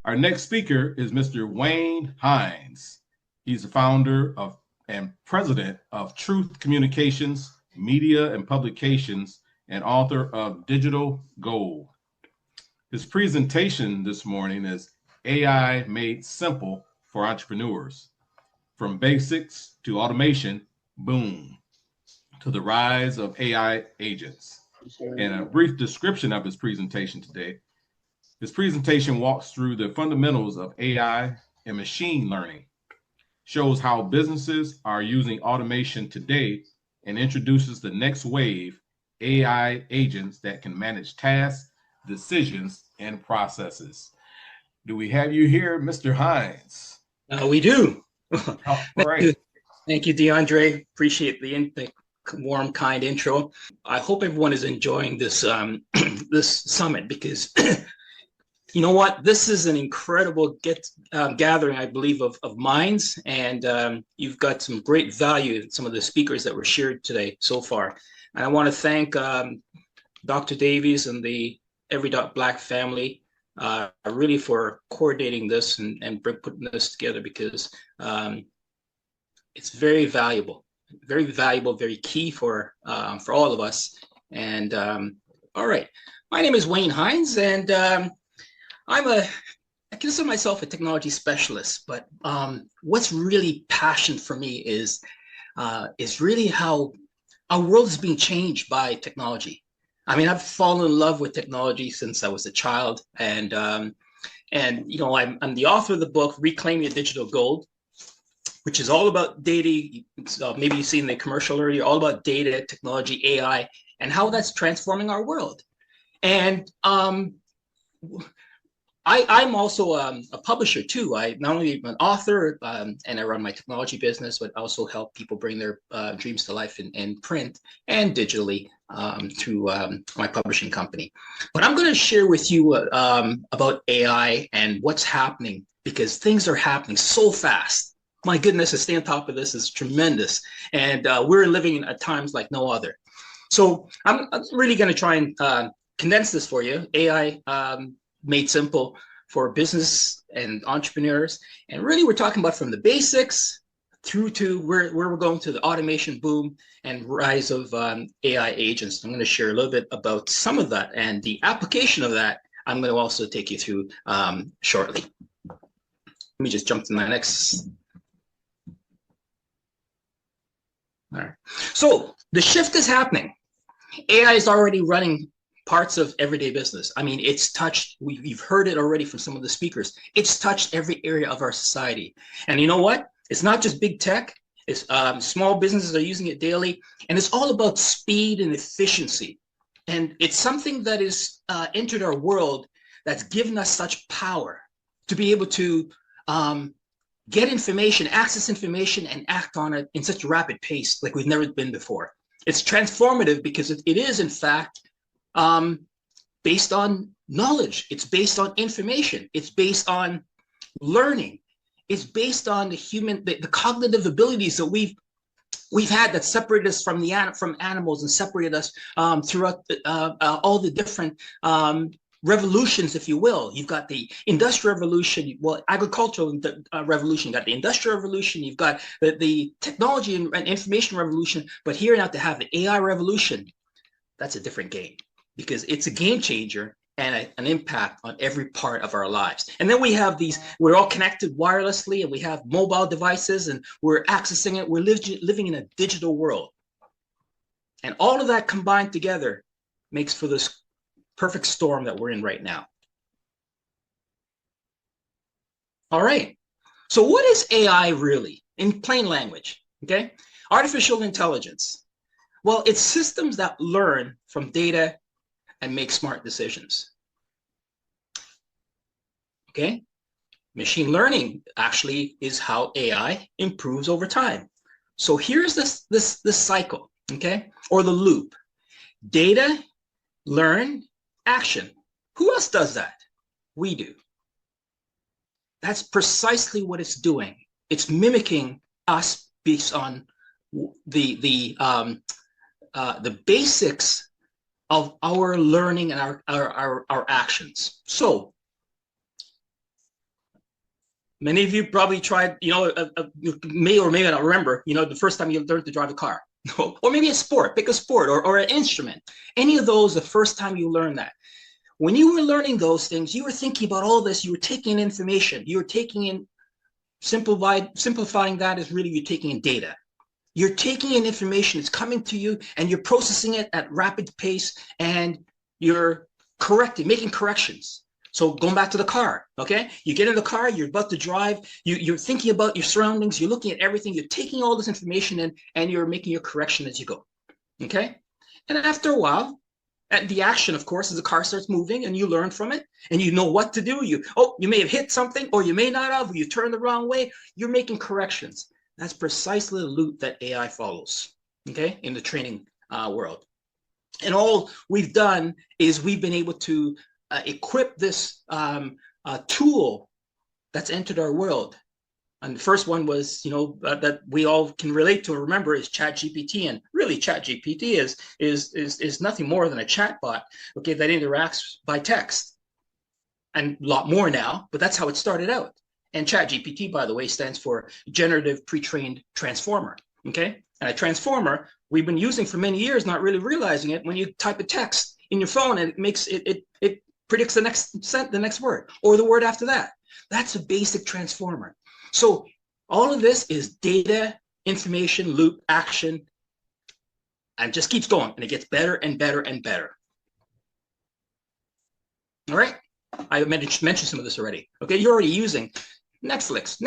Our next speaker is Mr. Wayne Hinds. He's the founder of and president of Truth Communications, Media and Publications, and author of Digital Gold. His presentation this morning is AI Made Simple for Entrepreneurs. From basics to automation, boom, to the rise of AI agents. And a brief description of his presentation today. His presentation walks through the fundamentals of AI and machine learning, shows how businesses are using automation today, and introduces the next wave AI agents that can manage tasks, decisions, and processes. Do we have you here, Mr. Hinds? We do. All right. Thank you, DeAndre. Appreciate the warm, kind intro. I hope everyone is enjoying this this summit because you know what? This is an incredible gathering, I believe, of minds, and you've got some great value in some of the speakers that were shared today so far. And I want to thank Dr. Davies and the Every.Black family really for coordinating this and putting this together because it's very valuable, very key for all of us. And all right, my name is Wayne Hinds, and I consider myself a technology specialist, but what's really passionate for me is really how our world is being changed by technology. I mean, I've fallen in love with technology since I was a child, and you know, I'm the author of the book Reclaiming Your Digital Gold, which is all about data. Maybe you've seen the commercial earlier, all about data, technology, AI, and how that's transforming our world. And I'm also a publisher too. I not only am an author and I run my technology business, but also help people bring their dreams to life in print and digitally through my publishing company. But I'm going to share with you about AI and what's happening because things are happening so fast. My goodness, to stay on top of this is tremendous. And we're living at times like no other. So I'm really going to try and condense this for you. AI made simple for business and entrepreneurs. And really, we're talking about from the basics through to where we're going to the automation boom and rise of AI agents. I'm going to share a little bit about some of that and the application of that. I'm going to also take you through shortly. Let me just jump to my next. All right. So the shift is happening. AI is already running parts of everyday business. I mean, it's touched, you've heard it already from some of the speakers, it's touched every area of our society. And you know what? It's not just big tech, it's small businesses are using it daily, and it's all about speed and efficiency. And it's something that is entered our world that's given us such power to be able to get information, access information, and act on it in such a rapid pace like we've never been before. It's transformative because it is, in fact, based on knowledge. It's based on information. It's based on learning. It's based on the cognitive abilities that we've had that separated us from animals and separated us throughout all the different revolutions, if you will. You've got the industrial revolution, well, agricultural revolution, you've got the industrial revolution, you've got the technology and information revolution, but here now to have the AI revolution, that's a different game because it's a game changer and an impact on every part of our lives. And then we have we're all connected wirelessly and we have mobile devices and we're accessing it. We're living in a digital world. And all of that combined together makes for this perfect storm that we're in right now. All right. So what is AI really in plain language? Okay. Artificial intelligence. Well, it's systems that learn from data and make smart decisions. Okay. Machine learning actually is how AI improves over time. So here's this cycle, okay, or the loop. Data, learn, action. Who else does that? We do. That's precisely what it's doing. It's mimicking us based on the basics of our learning and our actions. So Many of you probably tried, you may or may not remember, the first time you learned to drive a car. Or maybe a sport, pick a sport or an instrument. Any of those, the first time you learned that. When you were learning those things, you were thinking about all this, you were taking in information, you were taking in, simplifying that is really you're taking in data. You're taking in information, it's coming to you, and you're processing it at rapid pace, and you're making corrections. So going back to the car, okay? You get in the car, you're about to drive, you're thinking about your surroundings, you're looking at everything, you're taking all this information in, and you're making your correction as you go, okay? And after a while, the action, of course, is the car starts moving, and you learn from it, and you know what to do. You may have hit something, or you may not have, or you turn the wrong way. You're making corrections. That's precisely the loop that AI follows, okay, in the training world. And all we've done is we've been able to equip this tool that's entered our world. And the first one was, that we all can relate to and remember is ChatGPT. And really, ChatGPT is nothing more than a chatbot, okay, that interacts by text. And a lot more now, but that's how it started out. And ChatGPT, by the way, stands for Generative Pre-trained Transformer, okay? And a transformer we've been using for many years, not really realizing it. When you type a text in your phone, and it predicts the next word or the word after that. That's a basic transformer. So all of this is data, information, loop, action, and just keeps going, and it gets better and better and better. All right, I mentioned some of this already. Okay, you're already using Netflix,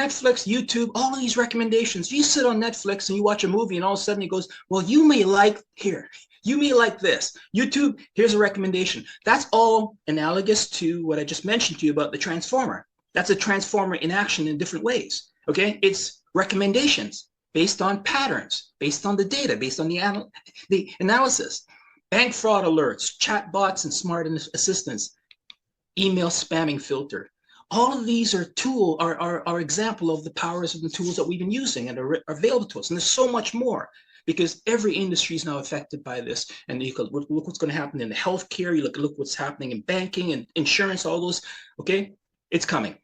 YouTube, all of these recommendations. You sit on Netflix and you watch a movie, and all of a sudden it goes, well, you may like this. YouTube, here's a recommendation. That's all analogous to what I just mentioned to you about the transformer. That's a transformer in action in different ways, okay? It's recommendations based on patterns, based on the data, based on the analysis. Bank fraud alerts, chatbots and smart assistants, email spamming filter. All of these are example of the powers of the tools that we've been using and are available to us. And there's so much more, because every industry is now affected by this. And you can look what's going to happen in the healthcare. You look what's happening in banking and insurance, all those, okay? It's coming.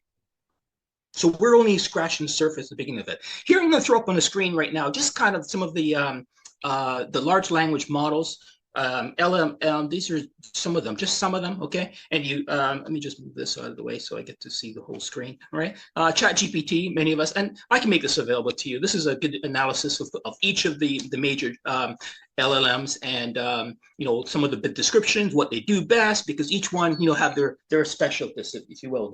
So we're only scratching the surface at the beginning of it. Here I'm going to throw up on the screen right now just kind of some of the large language models. These are some of them, just some of them, okay? And let me just move this out of the way so I get to see the whole screen, all right? ChatGPT, many of us, and I can make this available to you. This is a good analysis of each of the major LLMs and, some of the descriptions, what they do best, because each one, have their specialties, if you will,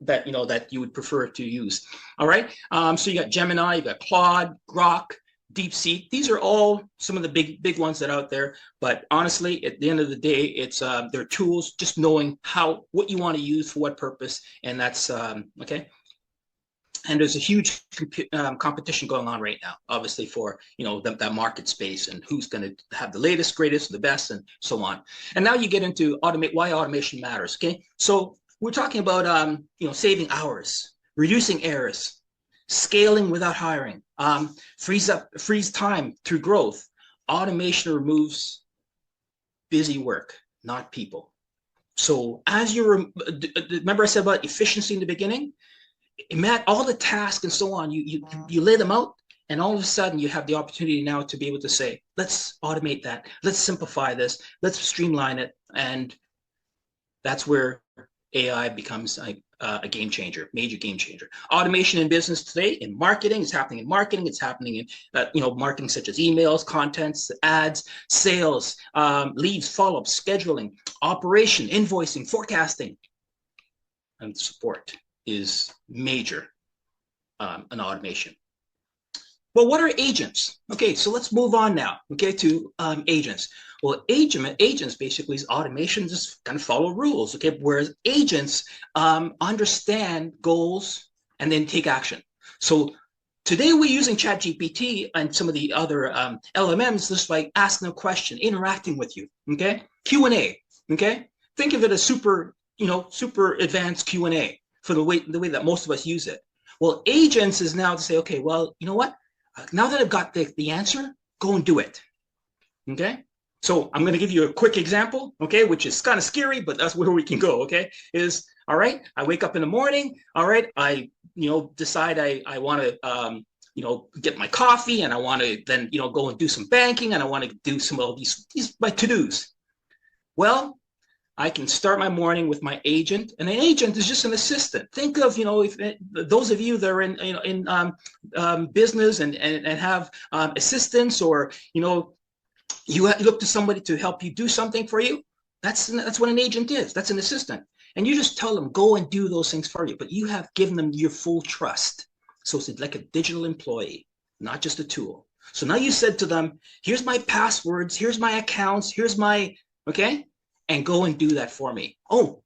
that you would prefer to use, all right? So you got Gemini, you got Claude, Grok, DeepSeek. These are all some of the big ones that are out there. But honestly, at the end of the day, it's they're tools, just knowing what you want to use for what purpose, and that's okay. And there's a huge competition going on right now, obviously, for that market space and who's going to have the latest, greatest, the best, and so on. And now you get into why automation matters. Okay, so we're talking about saving hours, reducing errors, scaling without hiring, frees time through growth. Automation removes busy work, not people. So as you remember I said about efficiency in the beginning, all the tasks and so on, you lay them out, and all of a sudden you have the opportunity now to be able to say, let's automate that, let's simplify this, let's streamline it. And that's where AI becomes a game changer, major game changer. Automation in business today, in marketing, it's happening in marketing, it's happening in marketing such as emails, contents, ads, sales, leads, follow-up, scheduling, operation, invoicing, forecasting, and support is major in automation. Well, what are agents? Okay, so let's move on now, okay, to agents. Well, agents basically is automation, just kind of follow rules, okay? Whereas agents understand goals and then take action. So today we're using ChatGPT and some of the other LLMs just like asking a question, interacting with you, okay? Q&A, okay? Think of it as super advanced Q&A for the way that most of us use it. Well, agents is now to say, okay, well, you know what? Now that I've got the answer, go and do it, okay? So I'm going to give you a quick example, okay, which is kind of scary, but that's where we can go, okay, all right, I wake up in the morning, all right, I decide I want to, get my coffee, and I want to then, go and do some banking, and I want to do some of these my to-dos. Well, I can start my morning with my agent, and an agent is just an assistant. Think of, if those of you that are in business and have assistants, or you look to somebody to help you do something for you. That's what an agent is. That's an assistant, and you just tell them go and do those things for you. But you have given them your full trust, so it's like a digital employee, not just a tool. So now you said to them, "Here's my passwords. Here's my accounts. Here's my okay." And go and do that for me. Oh,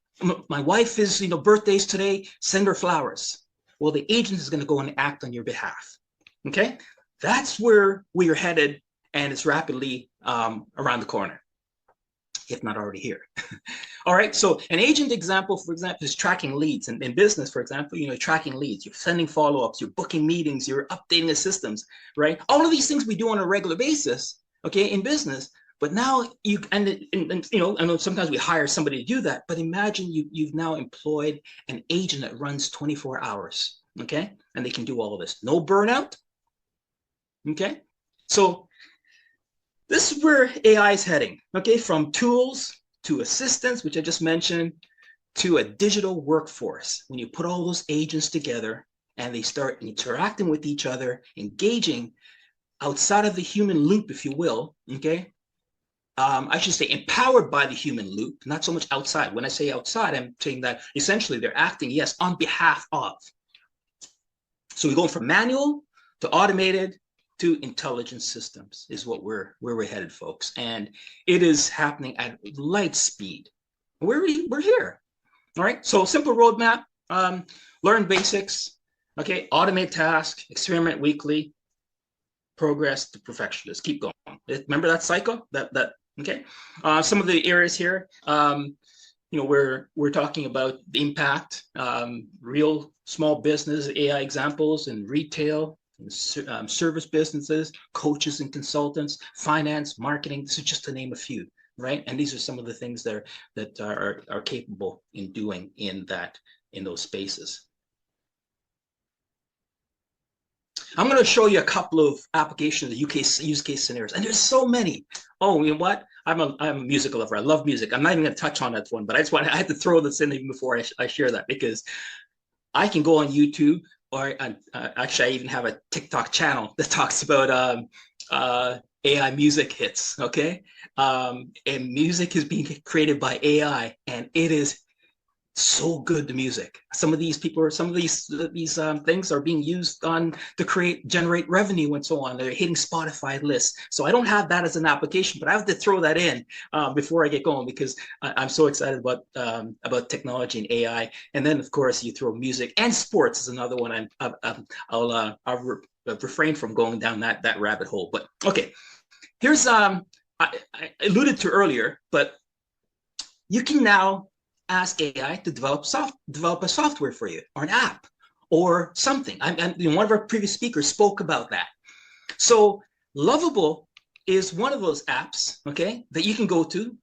my wife is, birthdays today, send her flowers. Well, the agent is going to go and act on your behalf. Okay? That's where we are headed, and it's rapidly around the corner, if not already here. All right, so an agent example, for example, is tracking leads. And in business, for example, tracking leads, you're sending follow-ups, you're booking meetings, you're updating the systems, right? All of these things we do on a regular basis, okay, in business. But now I know sometimes we hire somebody to do that, but imagine you've now employed an agent that runs 24 hours, okay? And they can do all of this. No burnout, okay? So this is where AI is heading, okay? From tools to assistants, which I just mentioned, to a digital workforce. When you put all those agents together and they start interacting with each other, engaging outside of the human loop, if you will, okay? I should say empowered by the human loop, not so much outside. When I say outside, I'm saying that essentially they're acting, yes, on behalf of. So we're going from manual to automated to intelligent systems is what where we're headed, folks. And it is happening at light speed. We're here. All right. So simple roadmap, learn basics, okay, automate tasks, experiment weekly, progress to perfectionist. Keep going. Remember that cycle? Okay. Some of the areas here, we're talking about the impact, real small business AI examples in retail, service businesses, coaches and consultants, finance, marketing. This is just to name a few, right? And these are some of the things that are capable in doing in those spaces. I'm going to show you a couple of applications, use case scenarios, and there's so many. Oh, you know what? I'm a musical lover. I love music. I'm not even going to touch on that one, but I had to throw this in even before I share that, because I can go on YouTube, or actually I even have a TikTok channel that talks about AI music hits. Okay, and music is being created by AI, and it is so good, the music. Some of these things are being used to generate revenue and so on. They're hitting Spotify lists. So I don't have that as an application, but I have to throw that in before I get going, because I'm so excited about technology and AI. And then of course you throw music, and sports is another one. I'll refrain from going down that rabbit hole. But okay, here's I alluded to earlier, but you can now ask AI to develop a software for you, or an app, or something. One of our previous speakers spoke about that. So Lovable is one of those apps, okay, that you can go to,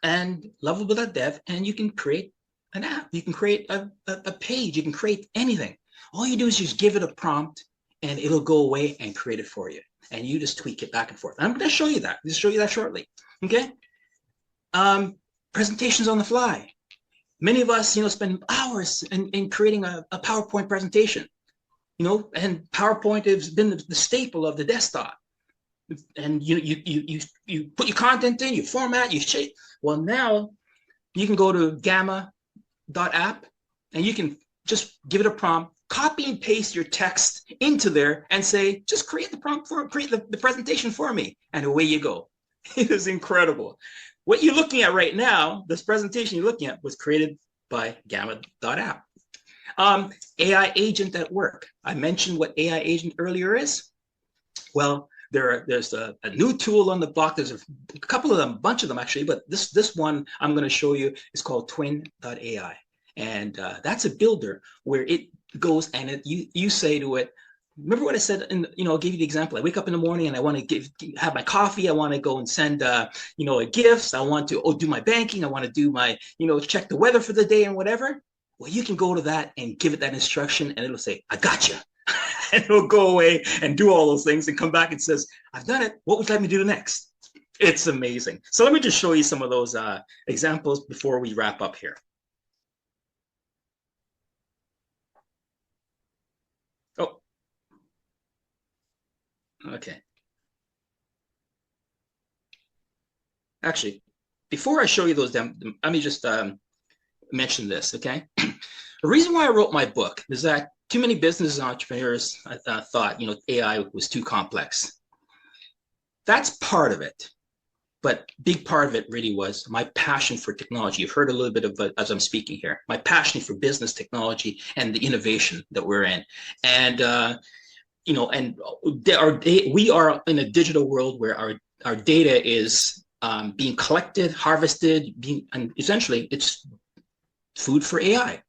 and lovable.dev, and you can create an app. You can create a page. You can create anything. All you do is just give it a prompt, and it'll go away and create it for you. And you just tweak it back and forth. And I'm going to show you that. Just show you that shortly. Okay. Presentations on the fly. Many of us, spend hours in creating a PowerPoint presentation, and PowerPoint has been the staple of the desktop. And you put your content in, you format, you shape. Well, now you can go to gamma.app, and you can just give it a prompt, copy and paste your text into there, and say, just create the presentation for me, and away you go. It is incredible. What you're looking at right now, this presentation you're looking at, was created by gamma.app. AI agent at work. I mentioned what AI agent earlier is. Well, there's a new tool on the block. There's a couple of them, a bunch of them actually, but this one I'm going to show you is called twin.ai. And that's a builder where it goes and you say to it, remember what I said, I'll give you the example. I wake up in the morning and I want to have my coffee. I want to go and send, gifts. I want to do my banking. I want to do my, check the weather for the day and whatever. Well, you can go to that and give it that instruction, and it'll say, I got you. And it'll go away and do all those things and come back and says, I've done it. What would you like me to do next? It's amazing. So let me just show you some of those examples before we wrap up here. Oh, okay. Actually, before I show you those, let me just mention this, okay? The reason why I wrote my book is that too many business entrepreneurs thought, AI was too complex. That's part of it. But big part of it really was my passion for technology. You've heard a little bit of it as I'm speaking here. My passion for business technology and the innovation that we're in. And, we are in a digital world where our data is being collected, harvested, and essentially it's food for AI.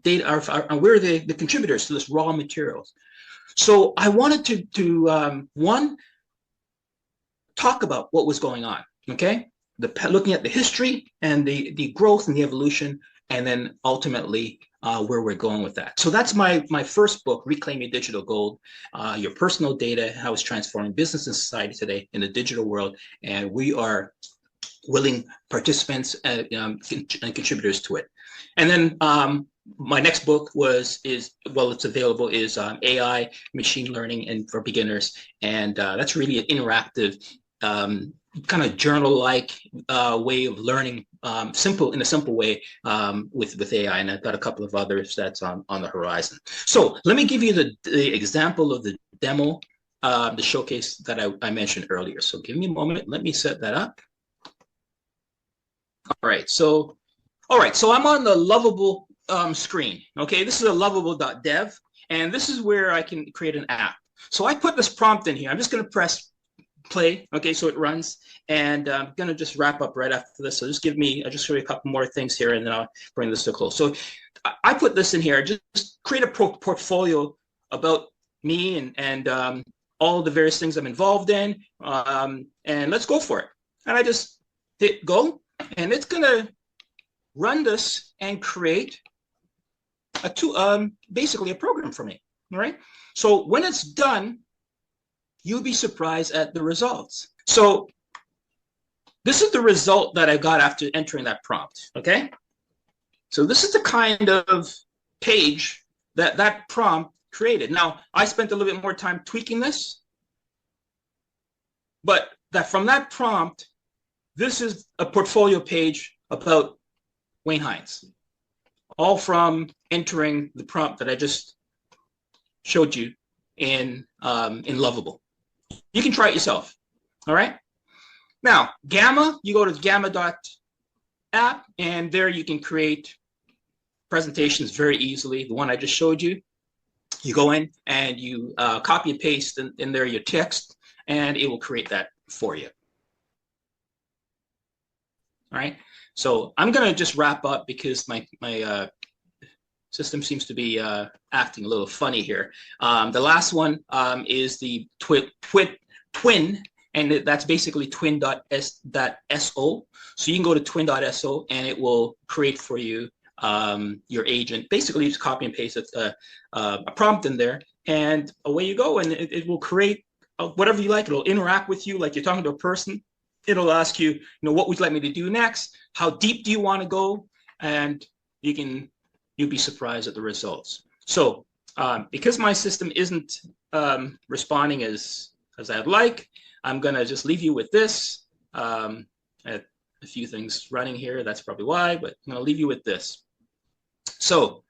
Data we're the contributors to this raw materials. So I wanted to one, talk about what was going on, okay? Looking at the history and the growth and the evolution, and then ultimately where we're going with that. So that's my first book, Reclaim Your Digital Gold, Your Personal Data, How It's Transforming Business and Society Today in the Digital World. And we are willing participants and contributors to it. And then my next book it's available, is AI, Machine Learning and for Beginners. And that's really an interactive kind of journal-like way of learning, in a simple way with AI. And I've got a couple of others that's on the horizon. So let me give you the example of the demo, the showcase that I mentioned earlier. So give me a moment. Let me set that up. All right. So I'm on the Lovable screen. Okay, this is a lovable.dev, and this is where I can create an app. So I put this prompt in here. I'm just going to press play. Okay, so it runs, and I'm going to just wrap up right after this. So I'll just show you a couple more things here, and then I'll bring this to a close. So I put this in here. Just create a portfolio about me and all the various things I'm involved in, and let's go for it. And I just hit go, and it's going to run this and create basically a program for me. All right. So when it's done, you'll be surprised at the results. So this is the result that I got after entering that prompt. Okay. So this is the kind of page that prompt created. Now, I spent a little bit more time tweaking this, but from that prompt, this is a portfolio page about Wayne Hinds, all from entering the prompt that I just showed you in Lovable. You can try it yourself. All right. Now, Gamma, you go to gamma.app, and there you can create presentations very easily. The one I just showed you, you go in and you copy and paste in there your text, and it will create that for you. All right. So I'm going to just wrap up because my system seems to be acting a little funny here. The last one is the twin, and that's basically twin.so. So you can go to twin.so, and it will create for you your agent. Basically, just copy and paste a prompt in there, and away you go, and it will create whatever you like. It'll interact with you like you're talking to a person. It'll ask you, what would you like me to do next? How deep do you want to go? And you'll be surprised at the results. So because my system isn't responding as I'd like, I'm going to just leave you with this. I had a few things running here. That's probably why, but I'm going to leave you with this. So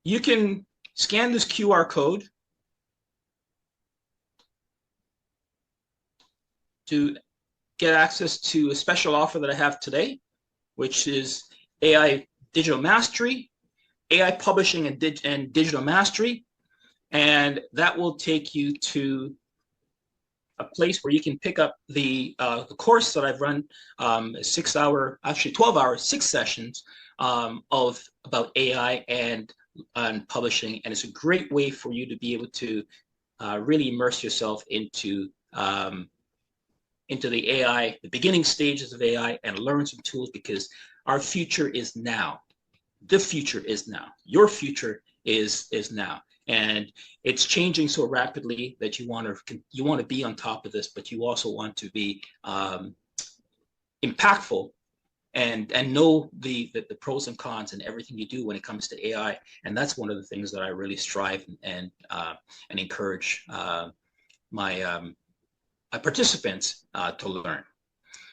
you can scan this QR code to get access to a special offer that I have today, which is AI Digital Mastery, AI Publishing and Digital Mastery. And that will take you to a place where you can pick up the course that I've run, 12 hours, 6 sessions about AI and publishing. And it's a great way for you to be able to really immerse yourself into into the AI, the beginning stages of AI, and learn some tools, because our future is now. The future is now. Your future is now, and it's changing so rapidly that you want to be on top of this, but you also want to be impactful and know the pros and cons and everything you do when it comes to AI. And that's one of the things that I really strive and encourage my participants to learn.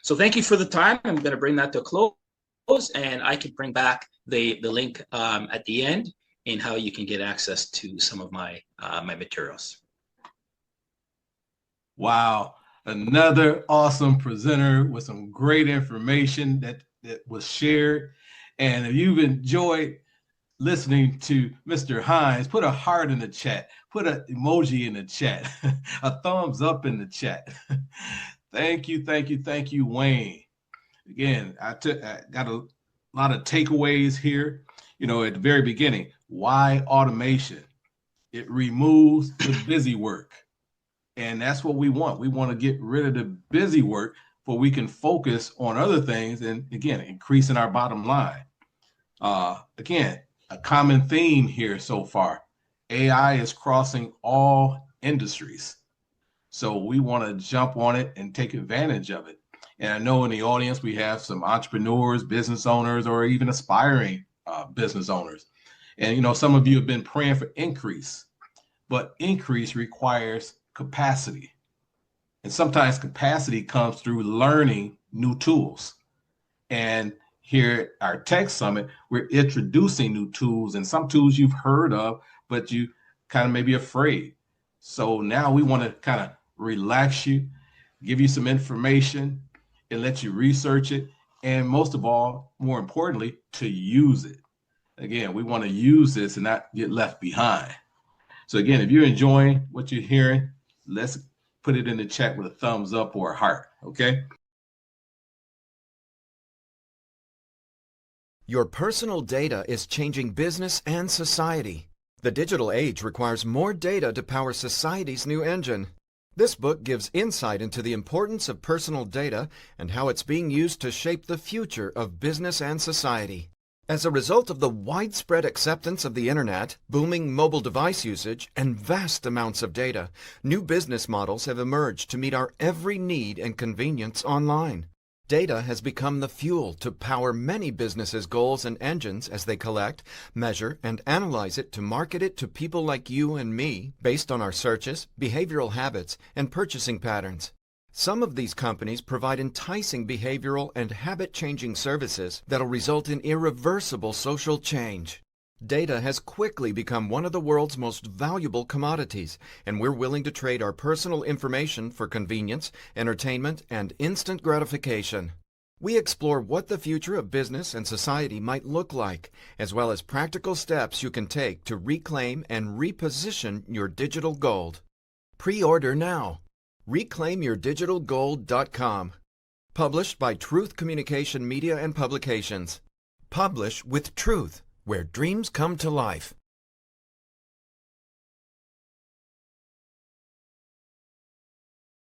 So thank you for the time. I'm going to bring that to a close, and I can bring back the link at the end in how you can get access to some of my my materials. Wow. Another awesome presenter with some great information that was shared. And if you've enjoyed listening to Mr. Hinds, put a heart in the chat, put an emoji in the chat, a thumbs up in the chat. Thank you, Wayne. Again, I got a lot of takeaways here. You know, at the very beginning, why automation? It removes the busy work. And that's what we want. We want to get rid of the busy work so we can focus on other things and, again, increasing our bottom line. Again, a common theme here so far. AI is crossing all industries. So we want to jump on it and take advantage of it. And I know in the audience, we have some entrepreneurs, business owners, or even aspiring business owners. And, you know, some of you have been praying for increase, but increase requires capacity. And sometimes capacity comes through learning new tools. And here at our Tech Summit, we're introducing new tools, and some tools you've heard of, but you kind of may be afraid. So now we want to kind of relax you, give you some information, and let you research it. And most of all, more importantly, to use it. Again, we want to use this and not get left behind. So again, if you're enjoying what you're hearing, let's put it in the chat with a thumbs up or a heart, okay? Your personal data is changing business and society. The digital age requires more data to power society's new engine. This book gives insight into the importance of personal data and how it's being used to shape the future of business and society. As a result of the widespread acceptance of the Internet, booming mobile device usage, and vast amounts of data, new business models have emerged to meet our every need and convenience online. Data has become the fuel to power many businesses' goals and engines as they collect, measure, and analyze it to market it to people like you and me based on our searches, behavioral habits, and purchasing patterns. Some of these companies provide enticing behavioral and habit-changing services that'll result in irreversible social change. Data has quickly become one of the world's most valuable commodities, and we're willing to trade our personal information for convenience, entertainment, and instant gratification. We explore what the future of business and society might look like, as well as practical steps you can take to reclaim and reposition your digital gold. Pre-order now. ReclaimYourDigitalGold.com. Published by Truth Communication Media and Publications. Publish with truth, where dreams come to life.